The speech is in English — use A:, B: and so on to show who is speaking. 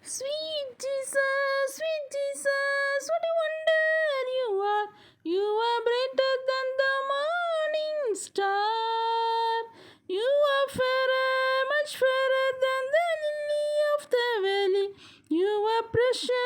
A: Sweet Jesus, what a wonder you are. You are brighter than the morning star. You are fairer, much fairer than the lily of the valley. You are precious